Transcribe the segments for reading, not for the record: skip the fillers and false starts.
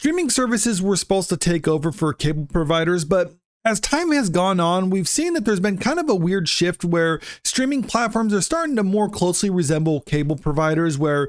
Streaming services were supposed to take over for cable providers, but as time has gone on, we've seen that there's been kind of a weird shift where streaming platforms are starting to more closely resemble cable providers, where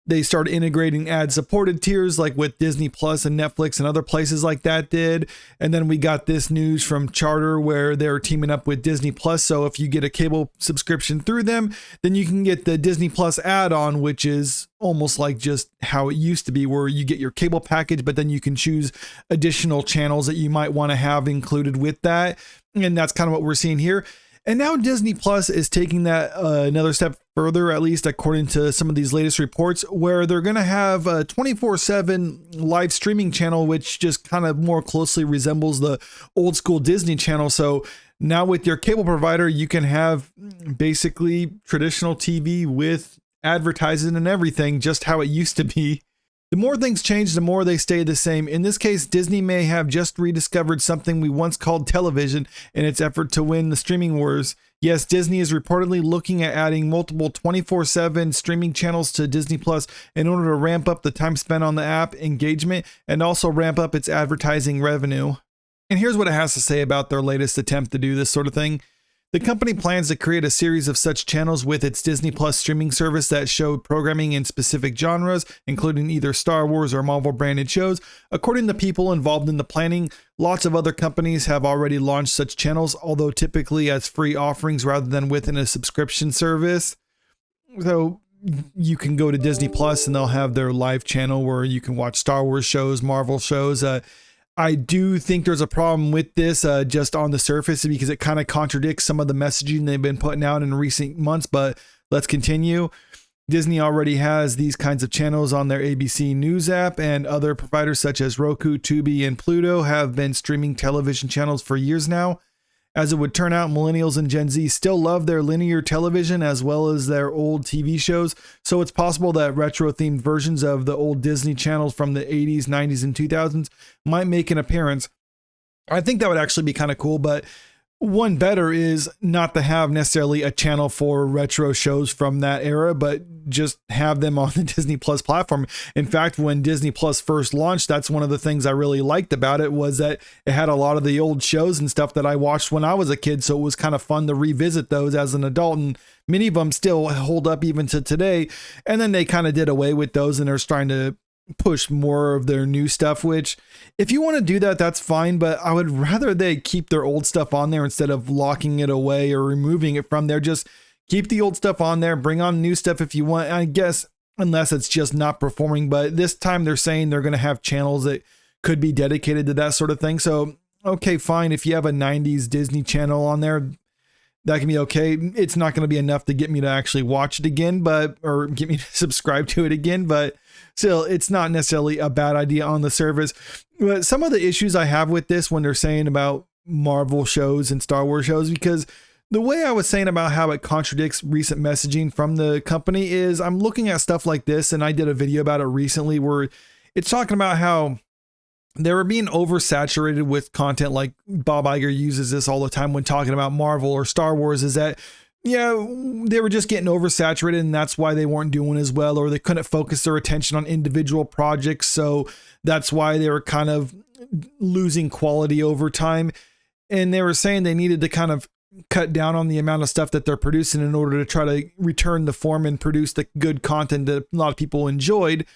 they started integrating ad-supported tiers like with Disney Plus and Netflix and other places like that did. And then we got this news from Charter where they're teaming up with Disney Plus. So if you get a cable subscription through them, then you can get the Disney Plus add-on, which is almost like just how it used to be, where you get your cable package, but then you can choose additional channels that you might want to have included with that. And that's kind of what we're seeing here. And now Disney Plus is taking that another step further, at least according to some of these latest reports, where they're going to have a 24/7 live streaming channel, which just kind of more closely resembles the old school Disney Channel. So now with your cable provider, you can have basically traditional TV with advertising and everything, just how it used to be. The more things change, the more they stay the same. In this case, Disney may have just rediscovered something we once called television in its effort to win the streaming wars. Yes, Disney is reportedly looking at adding multiple 24/7 streaming channels to Disney Plus in order to ramp up the time spent on the app, engagement, and also ramp up its advertising revenue. And here's what it has to say about their latest attempt to do this sort of thing. The company plans to create a series of such channels with its Disney Plus streaming service that show programming in specific genres, including either Star Wars or Marvel branded shows. According to people involved in the planning, lots of other companies have already launched such channels, although typically as free offerings rather than within a subscription service. So you can go to Disney Plus and they'll have their live channel where you can watch Star Wars shows, Marvel shows. I do think there's a problem with this just on the surface because it kind of contradicts some of the messaging they've been putting out in recent months, but let's continue. Disney already has these kinds of channels on their ABC News app, and other providers such as Roku, Tubi, and Pluto have been streaming television channels for years now. As it would turn out, millennials and Gen Z still love their linear television as well as their old TV shows, so it's possible that retro-themed versions of the old Disney channels from the 80s, 90s, and 2000s might make an appearance. I think that would actually be kind of cool, but one better is not to have necessarily a channel for retro shows from that era, but just have them on the Disney Plus platform. In fact, when Disney Plus first launched, that's one of the things I really liked about it, was that it had a lot of the old shows and stuff that I watched when I was a kid. So it was kind of fun to revisit those as an adult, and many of them still hold up even to today. And then they kind of did away with those and they're starting to push more of their new stuff, which if you want to do that, that's fine, but I would rather they keep their old stuff on there instead of locking it away or removing it from there. Just keep the old stuff on there, bring on new stuff if you want, I guess, unless it's just not performing. But this time they're saying they're going to have channels that could be dedicated to that sort of thing. So, okay, fine. If you have a 90s Disney channel on there, that can be okay. It's not going to be enough to get me to actually watch it again, or get me to subscribe to it again, but still, it's not necessarily a bad idea on the service. But some of the issues I have with this when they're saying about Marvel shows and Star Wars shows, because the way I was saying about how it contradicts recent messaging from the company is I'm looking at stuff like this, and I did a video about it recently where it's talking about how they were being oversaturated with content. Like Bob Iger uses this all the time when talking about Marvel or Star Wars, is that, yeah, they were just getting oversaturated and that's why they weren't doing as well, or they couldn't focus their attention on individual projects. So that's why they were kind of losing quality over time. And they were saying they needed to kind of cut down on the amount of stuff that they're producing in order to try to return the form and produce the good content that a lot of people enjoyed.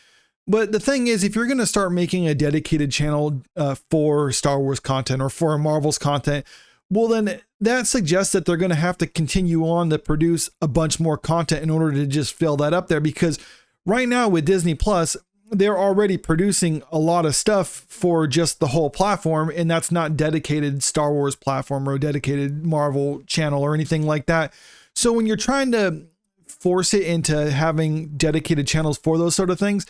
But the thing is, if you're going to start making a dedicated channel for Star Wars content or for Marvel's content, well, then that suggests that they're going to have to continue on to produce a bunch more content in order to just fill that up there. Because right now with Disney Plus, they're already producing a lot of stuff for just the whole platform, and that's not dedicated Star Wars platform or dedicated Marvel channel or anything like that. So when you're trying to force it into having dedicated channels for those sort of things,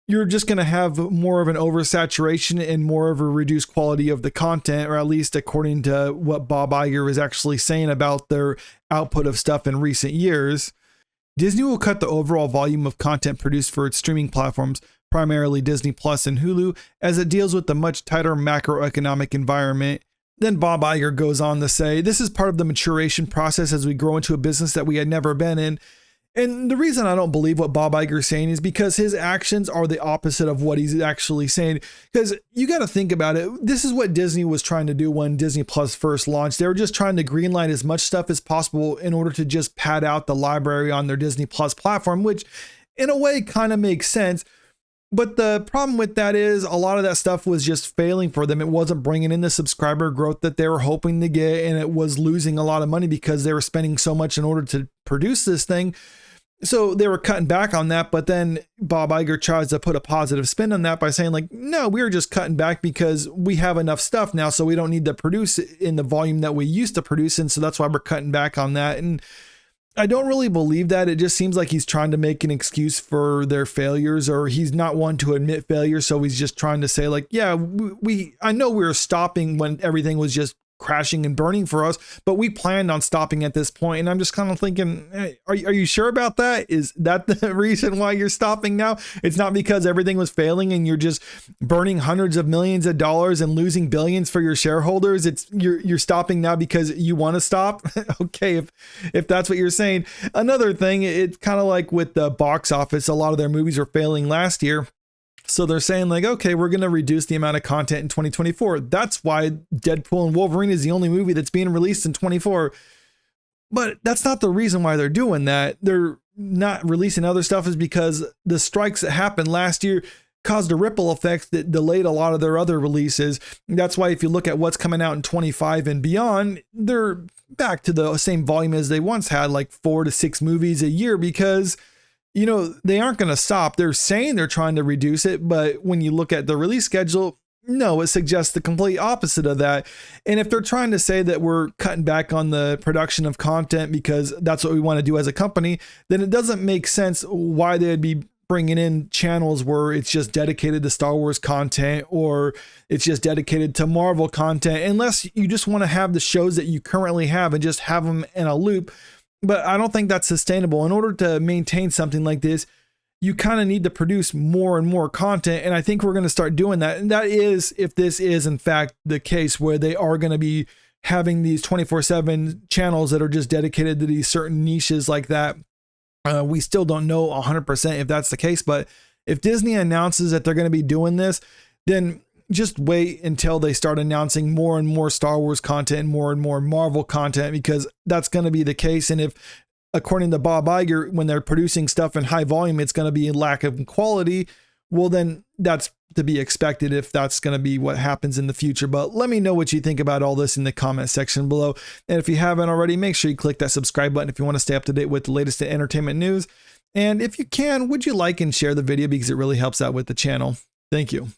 you're just going to have more of an oversaturation and more of a reduced quality of the content, or at least according to what Bob Iger is actually saying about their output of stuff in recent years. Disney will cut the overall volume of content produced for its streaming platforms, primarily Disney Plus and Hulu, as it deals with the much tighter macroeconomic environment. Then Bob Iger goes on to say, this is part of the maturation process as we grow into a business that we had never been in. And the reason I don't believe what Bob Iger is saying is because his actions are the opposite of what he's actually saying. Because you got to think about it. This is what Disney was trying to do when Disney Plus first launched. They were just trying to greenlight as much stuff as possible in order to just pad out the library on their Disney Plus platform, which in a way kind of makes sense. But the problem with that is a lot of that stuff was just failing for them. It wasn't bringing in the subscriber growth that they were hoping to get, and it was losing a lot of money because they were spending so much in order to produce this thing. So they were cutting back on that, but then Bob Iger tries to put a positive spin on that by saying like, no, we're just cutting back because we have enough stuff now, so we don't need to produce in the volume that we used to produce. And so that's why we're cutting back on that. And I don't really believe that. It just seems like he's trying to make an excuse for their failures, or he's not one to admit failure. So he's just trying to say like, yeah, I know we were stopping when everything was just crashing and burning for us, but we planned on stopping at this point. And I'm just kind of thinking, hey, are you sure about that? Is that the reason why you're stopping now? It's not because everything was failing and you're just burning hundreds of millions of dollars and losing billions for your shareholders. It's you're stopping now because you want to stop. Okay, if that's what you're saying. Another thing, it's kind of like with the box office, a lot of their movies were failing last year. So they're saying like, okay, we're going to reduce the amount of content in 2024. That's why Deadpool and Wolverine is the only movie that's being released in 24. But that's not the reason why they're doing that. They're not releasing other stuff is because the strikes that happened last year caused a ripple effect that delayed a lot of their other releases. That's why if you look at what's coming out in 25 and beyond, they're back to the same volume as they once had, like 4 to 6 movies a year, because you know, they aren't going to stop. They're saying they're trying to reduce it, but when you look at the release schedule, no, it suggests the complete opposite of that. And if they're trying to say that we're cutting back on the production of content because that's what we want to do as a company, then it doesn't make sense why they'd be bringing in channels where it's just dedicated to Star Wars content or it's just dedicated to Marvel content, unless you just want to have the shows that you currently have and just have them in a loop. But I don't think that's sustainable. In order to maintain something like this, you kind of need to produce more and more content. And I think we're going to start doing that. And that is if this is in fact the case where they are going to be having these 24/7 channels that are just dedicated to these certain niches like that. We still don't know 100% if that's the case. But if Disney announces that they're going to be doing this, then just wait until they start announcing more and more Star Wars content and more Marvel content, because that's going to be the case. And if, according to Bob Iger, when they're producing stuff in high volume, it's going to be a lack of quality, well, then that's to be expected if that's going to be what happens in the future. But let me know what you think about all this in the comment section below. And if you haven't already, make sure you click that subscribe button if you want to stay up to date with the latest entertainment news. And if you can, would you like and share the video, because it really helps out with the channel. Thank you.